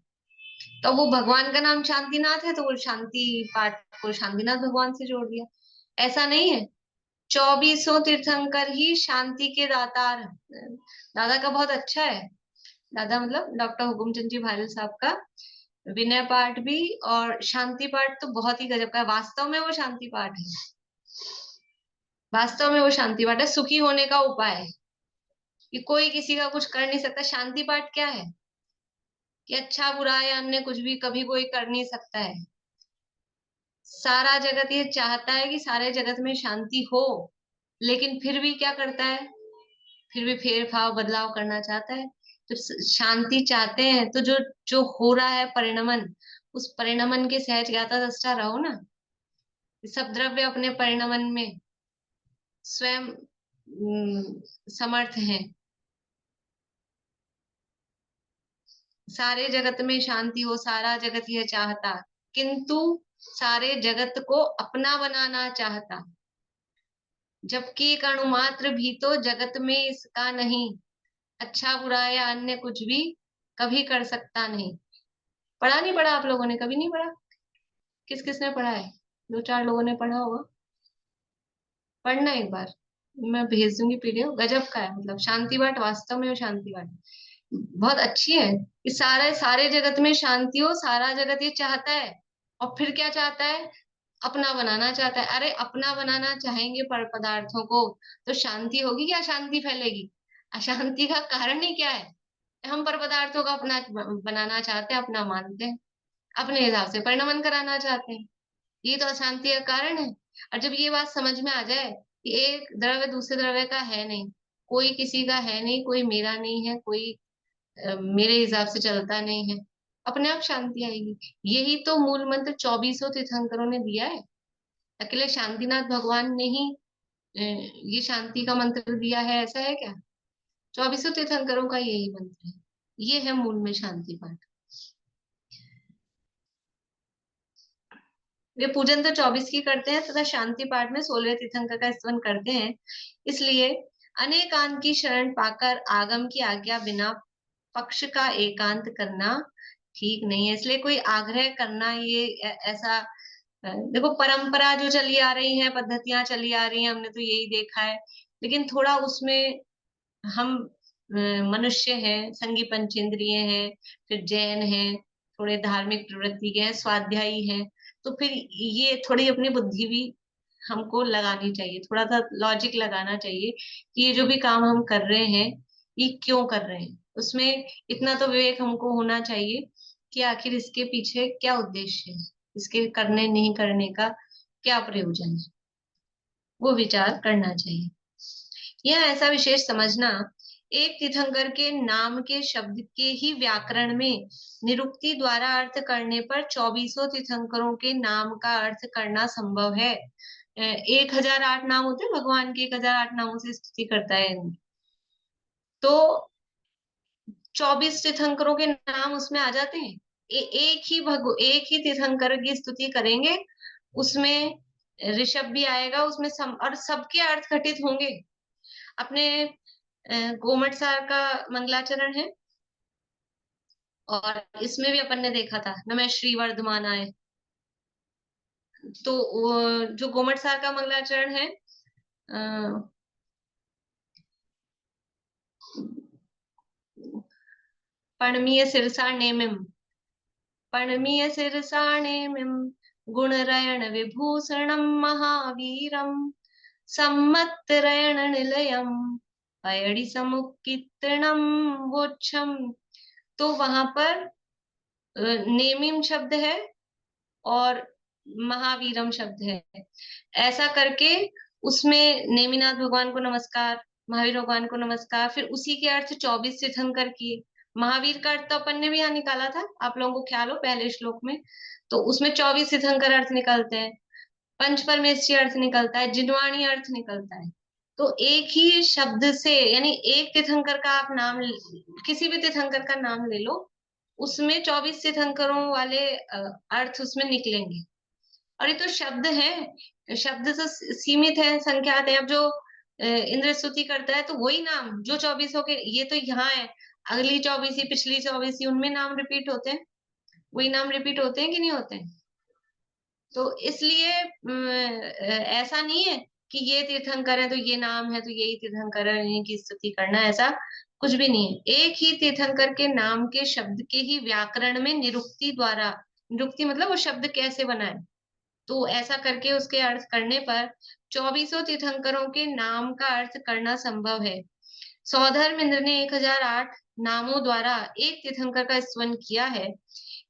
तो वो भगवान का नाम शांतिनाथ है, तो वो शांति पाठ को शांतिनाथ भगवान से जोड़ दिया। ऐसा नहीं है, 24 तीर्थंकर ही शांति के दातार। दादा का बहुत अच्छा है, दादा मतलब डॉक्टर हुकुमचंद जी भायल साहब का विनय पाठ भी और शांति पाठ तो बहुत ही गजब का है। वास्तव में वो शांति पाठ है, वास्तव में वो शांति पाठ है, सुखी होने का उपाय है कि कोई किसी का कुछ कर नहीं सकता। शांति पाठ क्या है कि अच्छा बुरा या अन्य कुछ भी कभी कोई कर नहीं सकता है। सारा जगत ये चाहता है कि सारे जगत में शांति हो, लेकिन फिर भी क्या करता है? फिर भी फेर फाव बदलाव करना चाहता है। तो शांति चाहते हैं तो जो जो हो रहा है परिणमन, उस परिणमन के सहज ज्ञाता दृष्टा रहो ना। सब द्रव्य अपने परिणमन में स्वयं समर्थ हैं। सारे जगत में शांति हो, सारा जगत यह चाहता, किंतु सारे जगत को अपना बनाना चाहता, जबकि एक अणुमात्र भी तो जगत में इसका नहीं, अच्छा बुरा या अन्य कुछ भी कभी कर सकता नहीं। पढ़ा नहीं पढ़ा आप लोगों ने? कभी नहीं पढ़ा? किस किसने पढ़ा है? 2-4 लोगों ने पढ़ा होगा। पढ़ना एक बार, मैं भेज दूंगी पीडीएफ, गजब का है। मतलब शांति पाठ वास्तव में, शांति पाठ बहुत अच्छी है कि सारे जगत में शांति हो, सारा जगत ये चाहता है। और फिर क्या चाहता है? अपना बनाना चाहता है। अरे अपना बनाना चाहेंगे पर पदार्थों को तो शांति होगी क्या, अशांति फैलेगी? अशांति का कारण ही क्या है? हम पर पदार्थों को अपना बनाना चाहते हैं, अपना मानते हैं, अपने हिसाब से परिणमन कराना चाहते हैं। ये तो अशांति का कारण है। और जब ये बात समझ में आ जाए कि एक द्रव्य दूसरे द्रव्य का है नहीं, कोई किसी का है नहीं, कोई मेरा नहीं है, कोई मेरे हिसाब से चलता नहीं है, अपने आप शांति आएगी। यही तो मूल मंत्र 24 तीर्थंकरों ने दिया है। अकेले शांतिनाथ भगवान ने ही ये शांति का मंत्र दिया है, ऐसा है क्या? 24 तीर्थंकरों का यही मंत्र है। ये है मूल में शांति पाठ। वे पूजन तो 24 की करते हैं तथा शांति पाठ में 16वें तीर्थंकर का स्तवन करते हैं। इसलिए अनेकांत की शरण पाकर आगम की आज्ञा बिना पक्ष का एकांत करना ठीक नहीं है। इसलिए कोई आग्रह करना ये ऐसा देखो, परंपरा जो चली आ रही है, पद्धतियां चली आ रही हैं, हमने तो यही देखा है। लेकिन थोड़ा उसमें हम मनुष्य हैं, संगी पंचेंद्रिय हैं, फिर जैन हैं, थोड़े धार्मिक प्रवृत्ति के हैं, स्वाध्यायी हैं, तो फिर ये थोड़ी अपनी बुद्धि भी हमको लगानी चाहिए, थोड़ा सा लॉजिक लगाना चाहिए कि ये जो भी काम हम कर रहे हैं ये क्यों कर रहे हैं। उसमें इतना तो विवेक हमको होना चाहिए कि आखिर इसके पीछे क्या उद्देश्य है, इसके करने नहीं करने का क्या प्रयोजन है, वो विचार करना चाहिए। यह ऐसा विशेष समझना, एक तीर्थंकर के नाम के शब्द के ही व्याकरण में निरुक्ति द्वारा अर्थ करने पर 24 तीर्थंकरों के नाम का अर्थ करना संभव है। 1008 नाम होते हैं भगवान के, 1008 नामों से स्तुति करता है। तो 24 तीर्थंकरों के नाम उसमें आ जाते हैं। एक ही तीर्थंकर की स्तुति करेंगे, उसमें ऋषभ भी आएगा, उसमें और सबके अर्थ घटित होंगे। अपने गोमट सार का मंगलाचरण है और इसमें भी अपन ने देखा था नमः श्री वर्धमान आए। तो जो गोमट सार का मंगलाचरण है, पणमीय सिरसा नेमिम, पणमीय सिरसा नेमिम गुणरयण विभूषणम महावीरम सम्मत्तरयण निलयम पयड़ी समुक्कीर्तनम वोच्छम। तो वहां पर नेमिम शब्द है और महावीरम शब्द है। ऐसा करके उसमें नेमिनाथ भगवान को नमस्कार, महावीर भगवान को नमस्कार, फिर उसी के अर्थ 24 तीर्थंकर किए। महावीर का अर्थ तो अपन ने भी यहाँ निकाला था, आप लोगों को ख्याल हो पहले श्लोक में, तो उसमें 24 तीर्थंकर अर्थ निकलते हैं, पंच परमेश्वरी अर्थ निकलता है, जिनवाणी अर्थ निकलता है। तो एक ही शब्द से, यानी एक तीर्थंकर का आप नाम, किसी भी तीर्थंकर का नाम ले लो, उसमें 24 तीर्थंकरों वाले अर्थ उसमें निकलेंगे। और ये तो शब्द है, शब्द तो सीमित है, संख्यात है। अब जो इंद्र स्तुति करता है तो वही नाम जो 24 के, ये तो यहाँ है, अगली 24, पिछली 24, उनमें नाम रिपीट होते हैं, वही नाम रिपीट होते हैं कि नहीं होते हैं? तो इसलिए ऐसा नहीं है कि ये तीर्थंकर है तो ये नाम है तो यही तीर्थंकर है, इन्हीं की स्तुति करना, ऐसा कुछ भी नहीं है। एक ही तीर्थंकर के नाम के शब्द के ही व्याकरण में निरुक्ति द्वारा, निरुक्ति मतलब वो शब्द कैसे बना है, तो ऐसा करके उसके अर्थ करने पर 24 तीर्थंकरों के नाम का अर्थ करना संभव है। सौधर्म इंद्र ने 1008 नामों द्वारा एक तीर्थंकर का स्तवन किया है।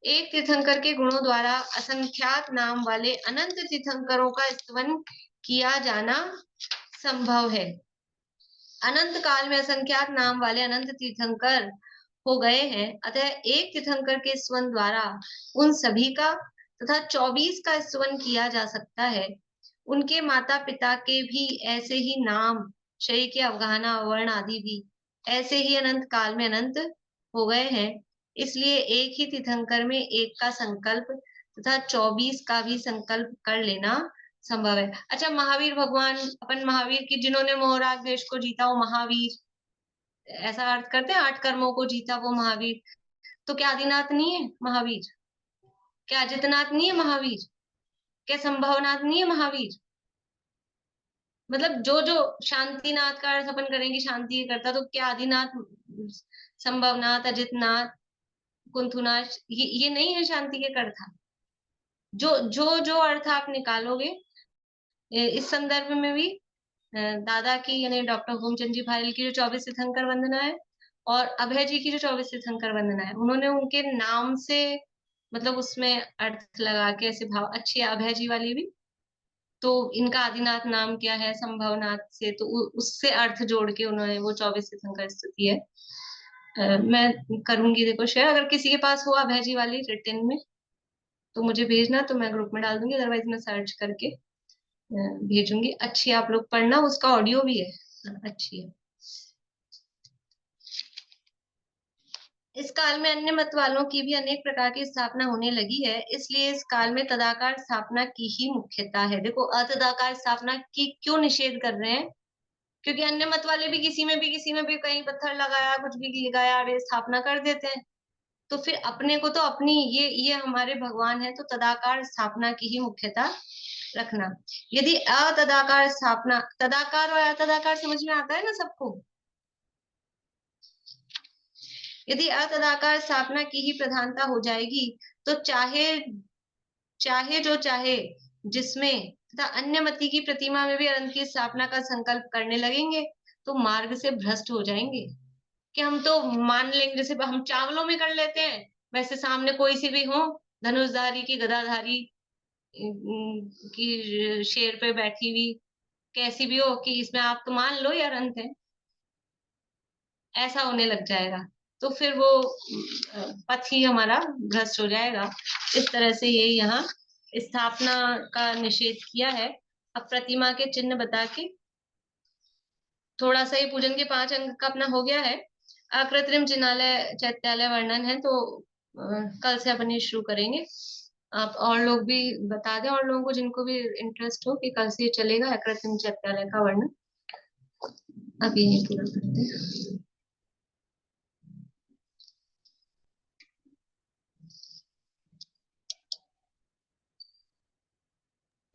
एक तीर्थंकर के गुणों द्वारा असंख्यात नाम वाले अनंत तीर्थंकरों का स्तवन किया जाना संभव है। अनंत काल में असंख्यात नाम वाले अनंत तीर्थंकर हो गए हैं, अतः एक तीर्थंकर के स्तवन द्वारा उन सभी का तथा 24 का स्तवन किया जा सकता है। उनके माता पिता के भी ऐसे ही नाम, शरीर के अवगाहना, वर्ण आदि भी ऐसे ही अनंत काल में अनंत हो गए हैं। इसलिए एक ही तीर्थंकर में एक का संकल्प तथा 24 का भी संकल्प कर लेना संभव है। अच्छा, महावीर भगवान, अपन महावीर की, जिन्होंने मोहराग देश को जीता वो महावीर, ऐसा अर्थ करते हैं, 8 कर्मों को जीता वो महावीर। तो क्या आदिनाथ नहीं है महावीर? क्या अजितनाथ नहीं है महावीर? क्या संभवनाथ नहीं है महावीर? मतलब जो जो शांतिनाथ का अर्थ अपन करेंगे शांति करता, तो क्या आदिनाथ, संभवनाथ, अजितनाथ, कुंथुनाथ ये नहीं है शांति के कर्ता? जो जो जो अर्थ आप निकालोगे, इस संदर्भ में भी दादा की यानी डॉक्टर हुकुमचंद जी भायल की जो 24 तीर्थंकर वंदना है और अभय जी की जो 24 तीर्थंकर वंदना है, उन्होंने उनके नाम से मतलब उसमें अर्थ लगा के ऐसे भाव अच्छी है। अभय जी वाली भी तो इनका आदिनाथ नाम क्या है संभवनाथ से, तो उससे अर्थ जोड़ के उन्होंने वो 24 तीर्थंकर स्तुति है। मैं करूंगी देखो शेयर, अगर किसी के पास हो अभय जी वाली रिटन में तो मुझे भेजना, तो मैं ग्रुप में डाल दूंगी, अदरवाइज मैं सर्च करके भेजूंगी। अच्छी आप लोग पढ़ना, उसका ऑडियो भी है, अच्छी है। इस काल में अन्य मत वालों की भी अनेक प्रकार की स्थापना होने लगी है, इसलिए इस काल में तदाकार स्थापना की ही मुख्यता है। देखो अतदाकार स्थापना की क्यों निषेध कर रहे हैं, क्योंकि अन्य मत वाले भी किसी में भी कहीं पत्थर लगाया कुछ भी लगाया अरे स्थापना कर देते हैं। तो फिर अपने को तो अपनी ये हमारे भगवान है, तो तदाकार स्थापना की ही मुख्यता रखना। यदि अतदाकार स्थापना, तदाकार और अतदाकार समझ में आता है ना सबको, यदि अतदाकार स्थापना की ही प्रधानता हो जाएगी तो चाहे चाहे जो चाहे जिसमें तथा अन्य मति की प्रतिमा में भी अनंत की स्थापना का संकल्प करने लगेंगे तो मार्ग से भ्रष्ट हो जाएंगे। कि हम तो मान लेंगे जैसे हम चावलों में कर लेते हैं, वैसे सामने कोई सी भी हो धनुषधारी की गदाधारी की शेर पे बैठी हुई कैसी भी हो कि इसमें आप तो मान लो यार अंत है, ऐसा होने लग जाएगा। तो फिर वो पथ ही हमारा भ्रष्ट हो जाएगा। इस तरह से ये यहाँ स्थापना का निषेध किया है। अब प्रतिमा के चिन्ह बता के थोड़ा सा ही पूजन के 5 अंक का अपना हो गया है। अकृत्रिम चिन्हालय चैत्यालय वर्णन है, तो कल से अपन ये शुरू करेंगे। आप और लोग भी बता दें, और लोगों को जिनको भी इंटरेस्ट हो कि कल से ये चलेगा अकृत्रिम चैत्यालय का वर्णन। अब ये पूरा करते हैं।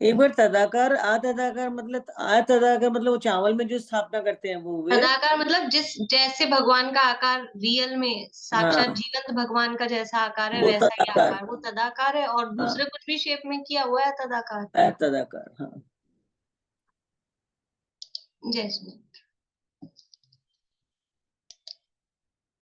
एक बार तदाकार अतदाकार मतलब वो चावल में जो स्थापना करते हैं वो वे तदाकार मतलब जिस जैसे भगवान का आकार रियल में साक्षात हाँ जीवंत भगवान का जैसा आकार है वो वैसा ही तदाकार आकार, वो तदाकार है। और हाँ दूसरे कुछ भी शेप में किया हुआ है तदाकार। तदाकार हाँ। जय श्री